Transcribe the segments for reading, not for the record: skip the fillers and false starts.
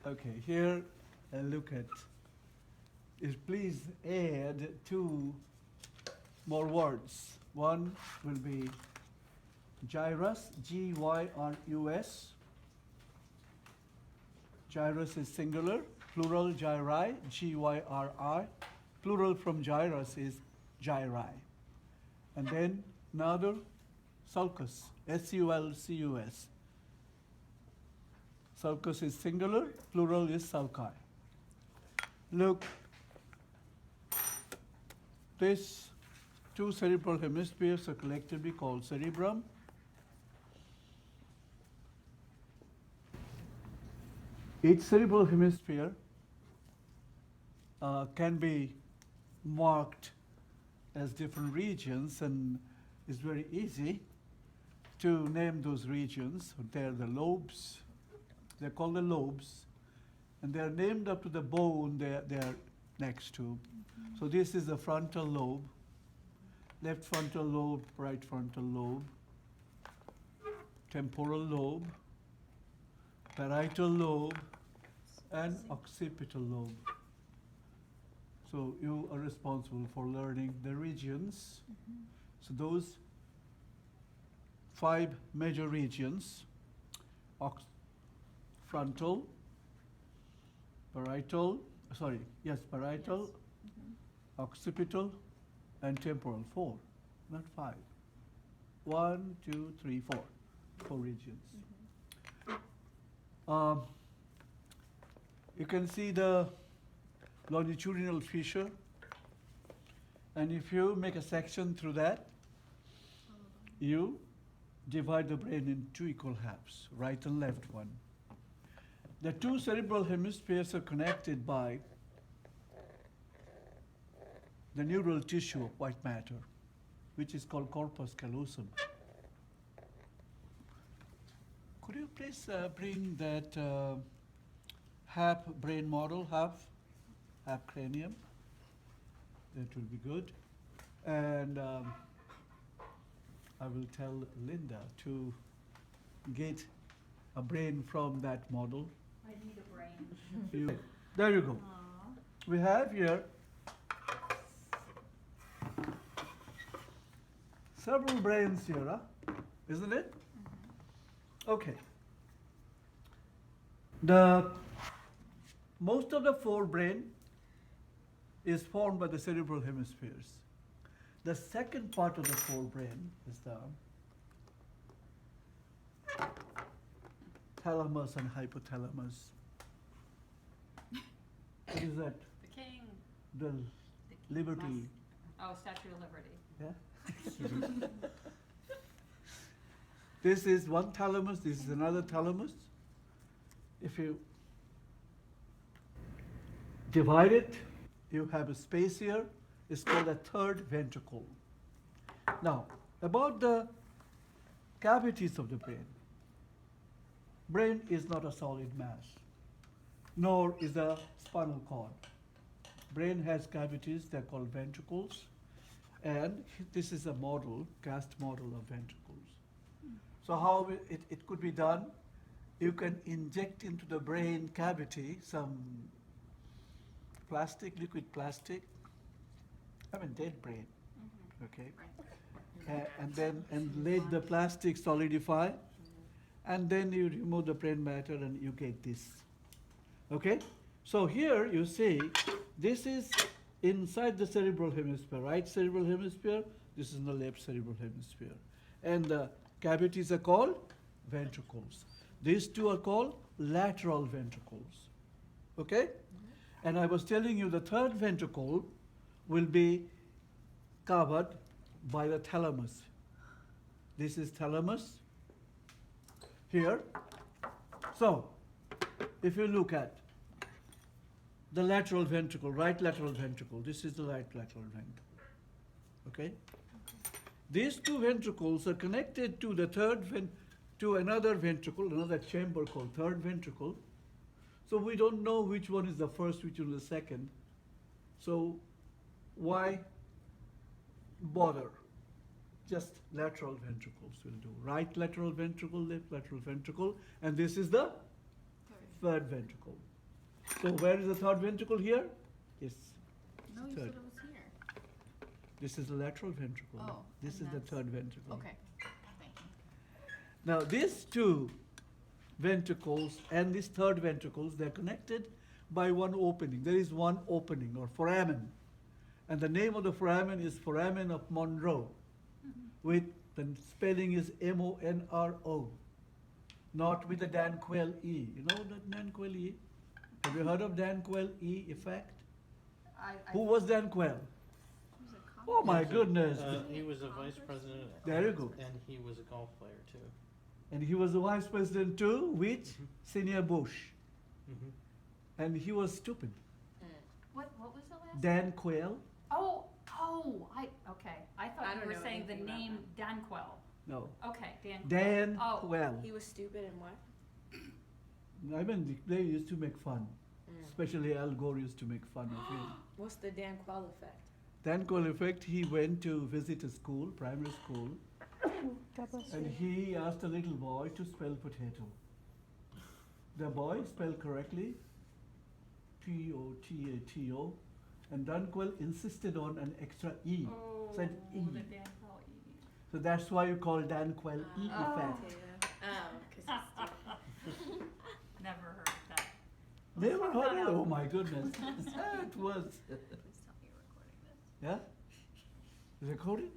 Okay, here, look at, please add two more words. One will be gyrus, Gyrus. Gyrus is singular, plural gyri, Gyri. Plural from gyrus is gyri. And then another, sulcus, Sulcus. Sulcus is singular, plural is sulci. Look, these two cerebral hemispheres are collectively called cerebrum. Each cerebral hemisphere can be marked as different regions, and it's very easy to name those regions. They're the lobes. They're called the lobes, and they're named up to the bone they're next to. So this is the frontal lobe, left frontal lobe, right frontal lobe, temporal lobe, parietal lobe, and occipital lobe. So you are responsible for learning the regions. So those 5 major regions: frontal, parietal, occipital, and temporal. 4, not 5. 1, 2, 3, 4. 4 regions. You can see the longitudinal fissure, and if you make a section through that, you divide the brain in 2 equal halves, right and left one. The 2 cerebral hemispheres are connected by the neural tissue of white matter, which is called corpus callosum. Could you please bring that half brain model, half cranium? That will be good. And I will tell Linda to get a brain from that model. I need a brain. There you go. Aww. We have here several brains here, isn't it? Okay. Most of the forebrain is formed by the cerebral hemispheres. The second part of the forebrain is the thalamus and hypothalamus. What is that? The king. The liberty. Oh, Statue of Liberty. Yeah? This is one thalamus, this is another thalamus. If you divide it, you have a space here. It's called a third ventricle. Now, about the cavities of the brain. Brain is not a solid mass, nor is the spinal cord. Brain has cavities, they're called ventricles, and this is a model, cast model of ventricles. So how it could be done, you can inject into the brain cavity some plastic, liquid plastic, dead brain, okay? And let the plastic solidify, and then you remove the brain matter and you get this, okay? So here you see, this is inside the cerebral hemisphere, right cerebral hemisphere, this is the left cerebral hemisphere. And the cavities are called ventricles. These two are called lateral ventricles, okay? And I was telling you the third ventricle will be covered by the thalamus. This is thalamus here. So, if you look at the lateral ventricle, right lateral ventricle, this is the right lateral ventricle, okay? These two ventricles are connected to the to another ventricle, another chamber called third ventricle. So we don't know which one is the first, which one is the second. So why bother? Just lateral ventricles will do. Right lateral ventricle, left lateral ventricle, and this is the third ventricle. So where is the third ventricle here? Yes. No, you Third. said it was here. This is the lateral ventricle. Oh, This and is the that's- third ventricle. Okay, thank you. Now these two ventricles and this third ventricles, they're connected by one opening. There is one opening or foramen. And the name of the foramen is foramen of Monro. With the spelling is M-O-N-R-O. Not with the Dan Quayle E. You know the Dan Quayle E? Have you heard of Dan Quayle E effect? Who was Dan Quayle? Who's a Oh my goodness. He was a vice president. There you go. And he was a golf player too. And he was the vice president too with Senior Bush. Mm-hmm. And he was stupid. What was the last? Dan Quayle? Okay. I thought I you don't were know saying the anything about name Danquel. No. Okay, Dan. Dan Oh. Quayle. He was stupid and what? I mean, they used to make fun. Mm. Especially Al Gore used to make fun of him. What's the Dan Quayle effect? Dan Quayle effect, he went to visit a school, primary school, and he asked a little boy to spell potato. The boy spelled correctly, P-O-T-A-T-O, and Dan Quayle insisted on an extra E, said E. The Danquel E. So that's why you call Dan Quayle E Oh, effect. because he's stupid. Never heard of that. Never Let's heard find of it? out. Oh my goodness. That was, Please tell me you're recording this. yeah? Recording?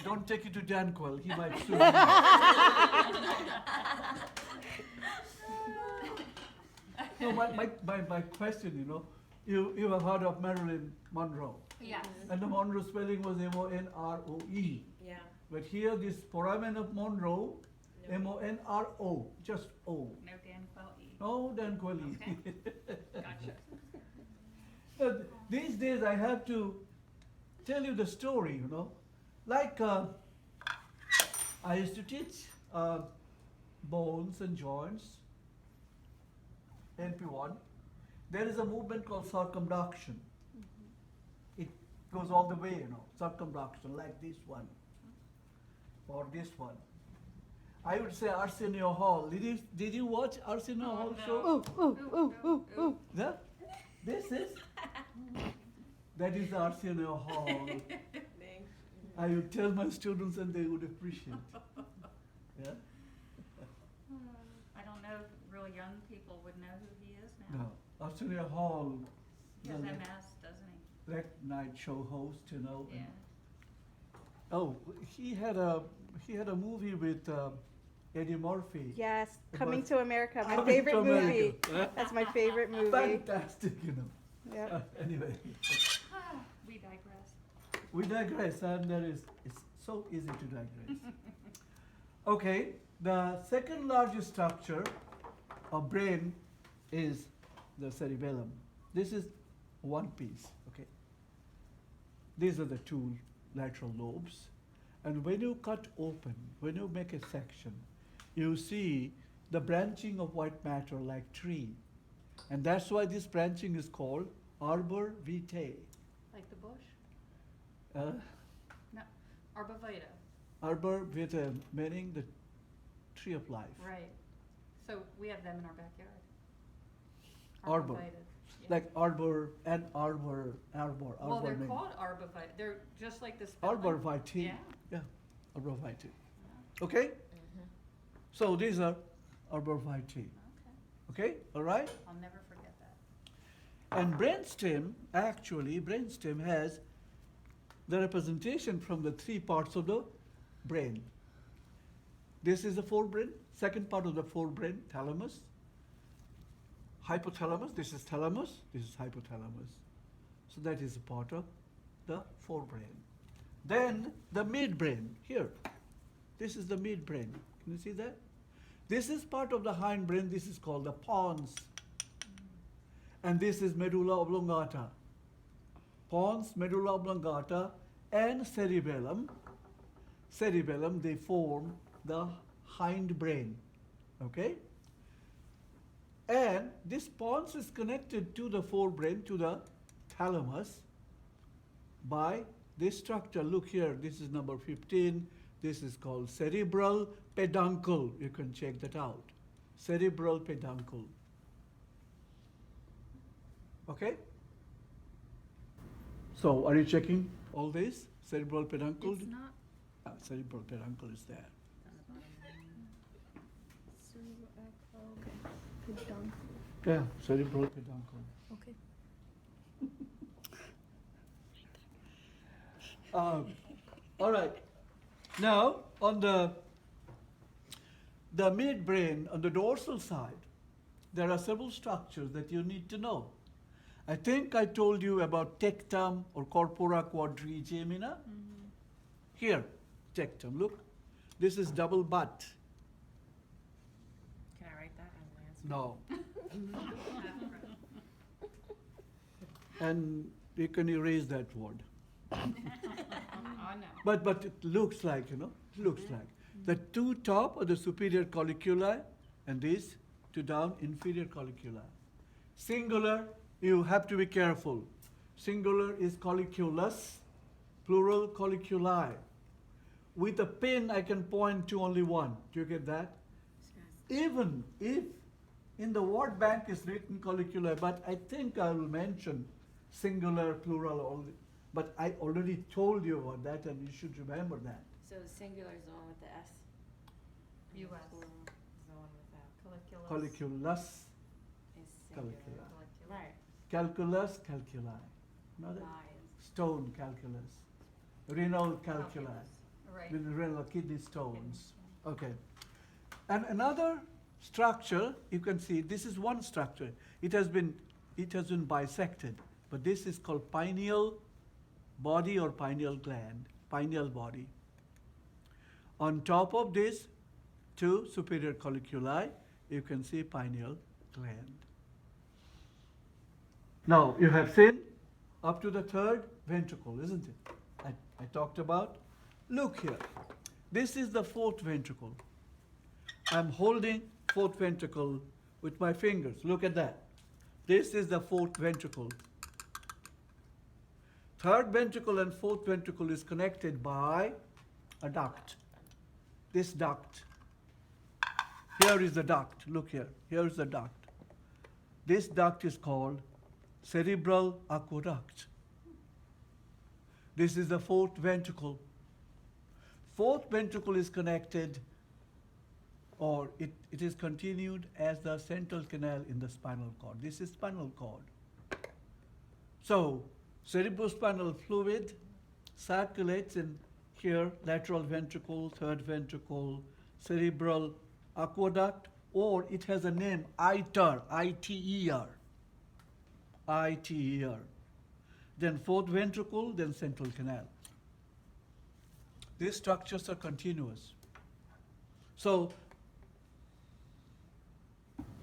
Don't take it to Dan Quayle, he might sue you. No, my question, you have heard of Marilyn Monroe, Yes. and the Monroe spelling was M-O-N-R-O-E. Yeah. But here, this foramen of Monroe, No. M-O-N-R-O, just O. No Danquel E. No, Dan Quayle. Okay. Gotcha. These days I have to tell you the story, Like I used to teach bones and joints, NP1. There is a movement called circumduction. It goes all the way, circumduction, like this one or this one. I would say Arsenio Hall. Did you watch Arsenio Oh, Hall no. show? Ooh. Yeah? That is Arsenio Hall. Dang. I would tell my students and they would appreciate. Yeah? I don't know if real young people would know who he is now. No. Arsenio Hall, He has MS, doesn't late night show host, he? and- Yeah. Oh, he had a movie with Eddie Murphy. Yes, It Coming was to America, my Coming favorite to movie. America. That's my favorite movie. Fantastic, Yep. Anyway, We digress. we digress, and it's so easy to digress. Okay, the second largest structure of brain is the cerebellum. This is one piece, okay? These are the two lateral lobes. And when you cut open, when you make a section, you see the branching of white matter like tree. And that's why this branching is called arbor vitae. Like the bush? Uh, No, Arbovita. arbor vitae, meaning the tree of life. Right. So we have them in our backyard. Arbor. Arbovitas, yeah. Like arbor and arbor. Well, they're meaning- called arbovita. They're just like the spelling. Arbor vitae. Yeah. Yeah, arbor vitae. Okay? So these are arbor vitae. Okay. Okay, all right? I'll never forget that. And brainstem has the representation from the three parts of the brain. This is the forebrain, second part of the forebrain, thalamus. Hypothalamus, this is thalamus, this is hypothalamus. So that is a part of the forebrain. Then the midbrain, here. This is the midbrain. Can you see that? This is part of the hindbrain, this is called the pons. And this is medulla oblongata. Pons, medulla oblongata, and cerebellum. Cerebellum, they form the hindbrain. Okay? And this pons is connected to the forebrain, to the thalamus, by this structure. Look here, this is number 15. This is called cerebral peduncle. You can check that out. cerebral peduncle. Okay? So, are you checking all this? Cerebral peduncle? It's not. Cerebral peduncle is there. Okay. Peduncle. Yeah, cerebral peduncle. Okay. All right. Now, on the midbrain, on the dorsal side, there are several structures that you need to know. I think I told you about tectum or corpora quadrigemina. Here, tectum, look. This is double butt. Can I write that on Lance? No. And you can erase that word. Oh, no. But it looks like, it looks like. The two top are the superior colliculi and these two down inferior colliculi. Singular, you have to be careful. Singular is colliculus, plural colliculi. With a pin, I can point to only one. Do you get that? Even if in the word bank is written colliculi, but I think I will mention singular, plural, but I already told you about that and you should remember that. So singular is the one with the S. US. Plural is the one without. Colliculus, Is singular. Calculi. Right. calculus, calculi. Not a Lies. stone calculus. Renal calculi. Right. With renal kidney stones. Okay. And another structure, you can see, this is one structure. It has been bisected, but this is called pineal body or pineal gland, pineal body. On top of this, two superior colliculi, you can see pineal gland. Now, you have seen up to the third ventricle, isn't it? I talked about. Look here. This is the fourth ventricle. I'm holding fourth ventricle with my fingers. Look at that. This is the fourth ventricle. Third ventricle and fourth ventricle is connected by a duct. This duct. Here is the duct. Look here. Here is the duct. This duct is called cerebral aqueduct. This is the fourth ventricle. Fourth ventricle is connected, or it is continued as the central canal in the spinal cord. This is spinal cord. So, cerebrospinal fluid circulates in here, lateral ventricle, third ventricle, cerebral aqueduct, or it has a name, ITER, I-T-E-R. I-T-E-R. Then fourth ventricle, then central canal. These structures are continuous. So,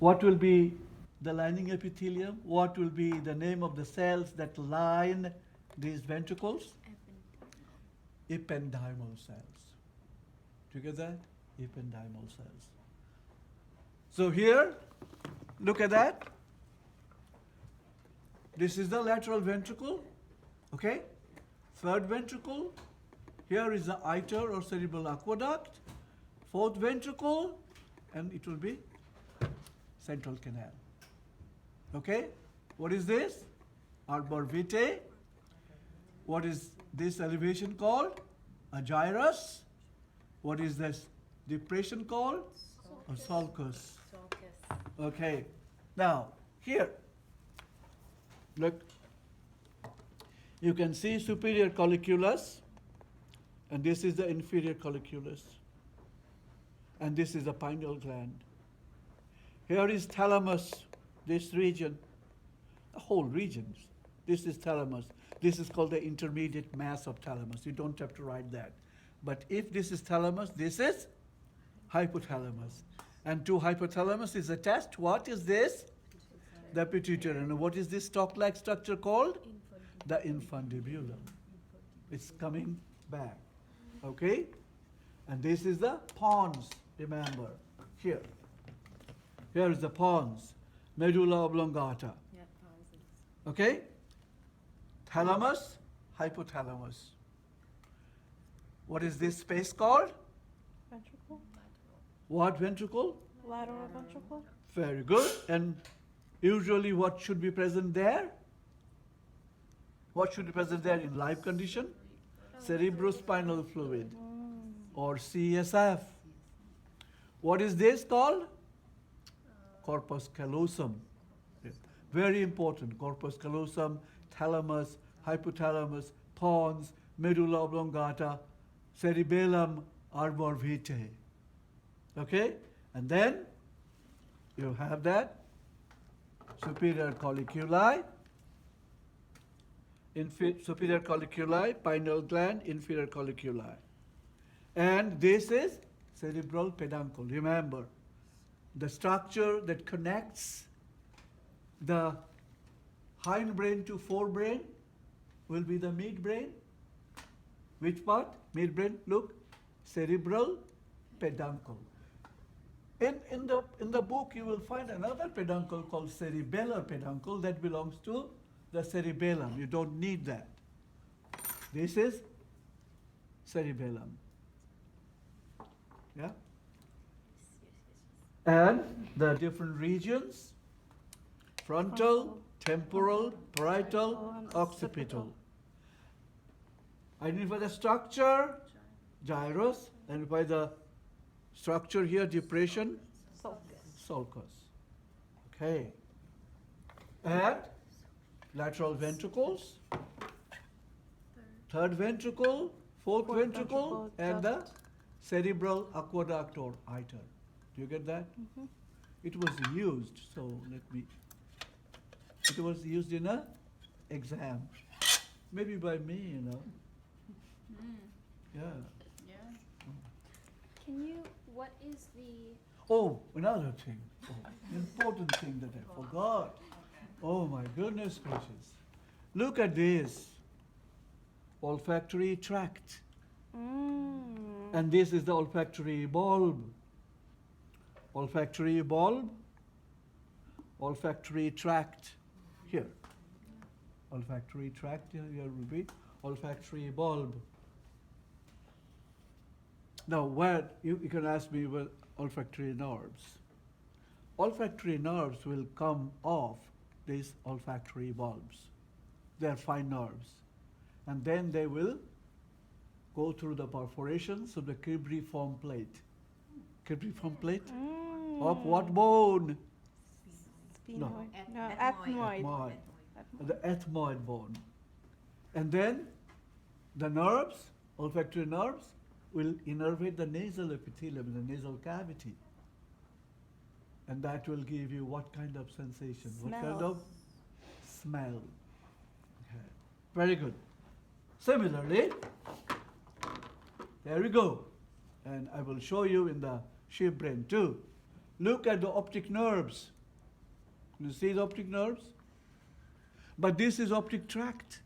what will be the lining epithelium? What will be the name of the cells that line these ventricles? Ependymal cells. Do you get that? Ependymal cells. So here, look at that. This is the lateral ventricle, okay? Third ventricle, here is the ITER or cerebral aqueduct. Fourth ventricle, and it will be central canal. Okay? What is this? Arbor vitae. What is this elevation called? A gyrus. What is this depression called? A sulcus. Sulcus. Okay. Now, here, look. You can see superior colliculus, and this is the inferior colliculus. And this is the pineal gland. Here is thalamus, this region, the whole region. This is thalamus. This is called the intermediate mass of thalamus. You don't have to write that. But if this is thalamus, this is hypothalamus. And to hypothalamus is attached, what is this? The pituitary. And what is this stalk-like structure called? The infundibulum. It's coming back. Okay? And this is the pons, remember, here. Here is the pons, medulla oblongata. Yeah, pauses. Okay? Thalamus, hypothalamus. What is this space called? Ventricle? What ventricle? Lateral ventricle. Very good. And usually what should be present there? What should be present there in live condition? Cerebrospinal fluid or CSF. What is this called? Corpus callosum. Yeah. Very important. Corpus callosum, thalamus, hypothalamus, pons, medulla oblongata, cerebellum, arbor vitae. Okay? And then you have that superior colliculi, superior colliculi, pineal gland, inferior colliculi. And this is cerebral peduncle. Remember, the structure that connects the hindbrain to forebrain will be the midbrain. Which part? Midbrain. Look, cerebral peduncle. In the book, you will find another peduncle called cerebellar peduncle that belongs to the cerebellum. You don't need that. This is cerebellum. Yeah? And the different regions, frontal, temporal, parietal, occipital. Identify the structure, gyrus, and by the structure here, depression, sulcus. Okay. And lateral ventricles, third ventricle, fourth ventricle, and the cerebral aqueduct or iter. Do you get that? It was used, so it was used in a exam. Maybe by me, you know. Yeah. Yeah. What is the, Oh, another thing. Oh, important thing that I forgot. Oh my goodness gracious. Look at this. Olfactory tract. And this is the olfactory bulb. Olfactory bulb. Olfactory tract. Here. Olfactory tract, here will be olfactory bulb. Now, where you can ask me, well, olfactory nerves. Olfactory nerves will come off these olfactory bulbs. They are fine nerves. And then they will go through the perforations of the cribriform plate. Cribriform plate? Of what bone? No. No, ethmoid. Ethmoid. The ethmoid bone. And then the nerves, olfactory nerves, will innervate the nasal epithelium, the nasal cavity. And that will give you what kind of sensation? What kind Smell. of smell? Okay. Very good. Similarly, there we go. And I will show you in the sheep brain too. Look at the optic nerves. You see the optic nerves? But this is optic tract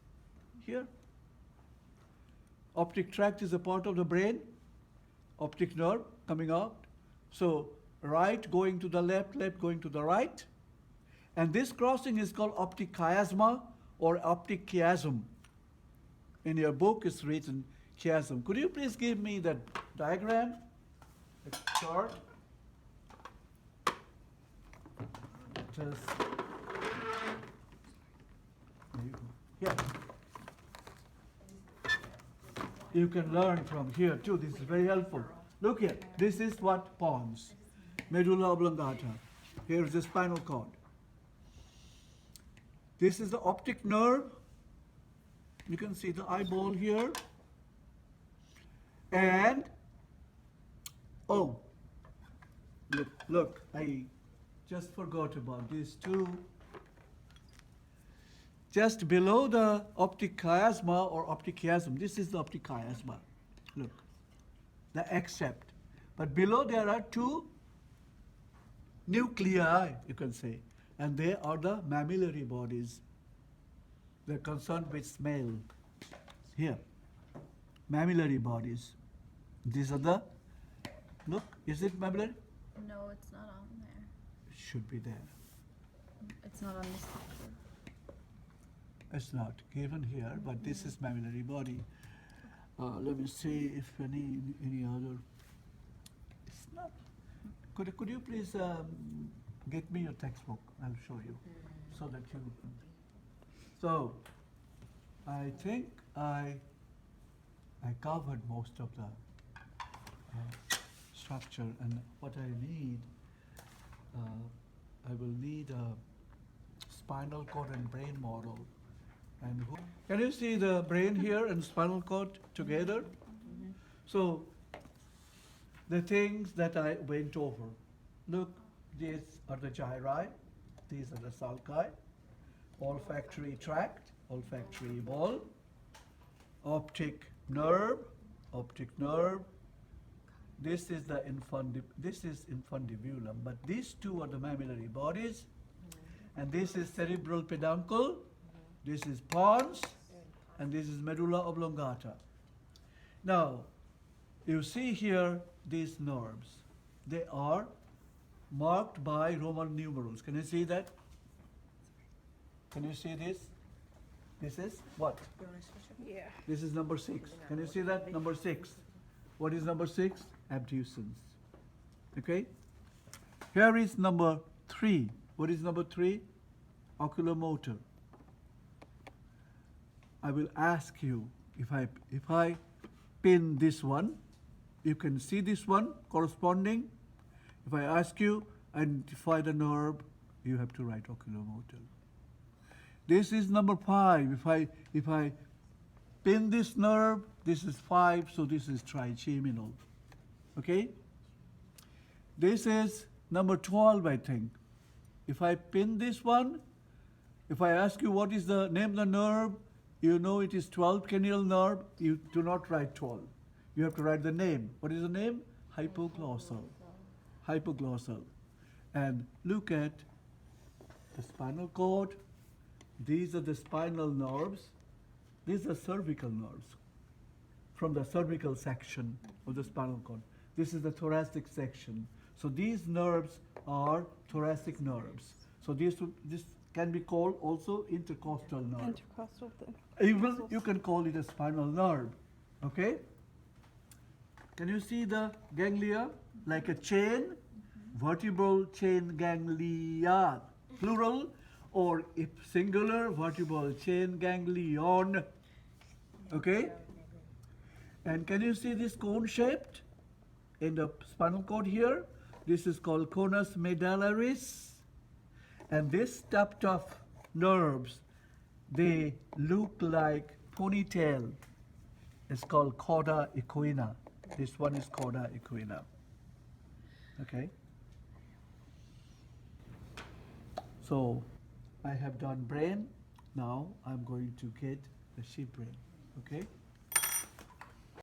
here. Optic tract is a part of the brain, optic nerve coming out. So right going to the left, left going to the right. And this crossing is called optic chiasma or optic chiasm. In your book it's written chiasm. Could you please give me that diagram, the chart? Just, there you go. Here. You can learn from here too. This is very helpful. Look here. This is what pons. Medulla oblongata. Here is the spinal cord. This is the optic nerve. You can see the eyeball here. And, oh, look, I just forgot about these two. Just below the optic chiasma or optic chiasm, this is the optic chiasma. Look, the accept. But below there are two nuclei, you can say, and they are the mammillary bodies. They're concerned with smell. Here, mammillary bodies. These are the, look, is it mammillary? No, it's not on there. It should be there. It's not on this picture. It's not given here, but this is mammillary body. Let me see if any other. It's not. could you please get me your textbook? I'll show you so that you. So, I think I covered most of the structure, and what I need, I will need a spinal cord and brain model. And can you see the brain here and spinal cord together? So, the things that I went over. Look, these are the gyri, these are the sulci, olfactory tract, olfactory ball, optic nerve, this is the infundibulum, but these two are the mammillary bodies, and this is cerebral peduncle, this is pons, and this is medulla oblongata. Now, you see here these nerves. They are marked by Roman numerals. Can you see that? Can you see this? This is what? Yeah. This is number 6. Can you see that? Number 6. What is number 6? Abducens. Okay? Here is number 3. What is number 3? Oculomotor. I will ask you, if I pin this one, you can see this one corresponding. If I ask you, identify the nerve, you have to write oculomotor. This is number 5. If I pin this nerve, this is 5, so this is trigeminal. Okay? This is number 12, I think. If I pin this one, if I ask you what is the name of the nerve, you know it is 12th cranial nerve, you do not write 12. You have to write the name. What is the name? Hypoglossal. Hypoglossal. And look at the spinal cord. These are the spinal nerves. These are cervical nerves from the cervical section of the spinal cord. This is the thoracic section. So these nerves are thoracic nerves. So this can be called also intercostal nerve. Intercostal thing. Even you can call it a spinal nerve. Okay? Can you see the ganglia like a chain? Vertebral chain ganglia, plural, or if singular, vertebral chain ganglion. Okay? And can you see this cone shaped in the spinal cord here? This is called conus medullaris. And this tough nerves, they look like ponytail. It's called cauda equina. This one is cauda equina. Okay? So, I have done brain. Now I'm going to get the sheep brain. Okay?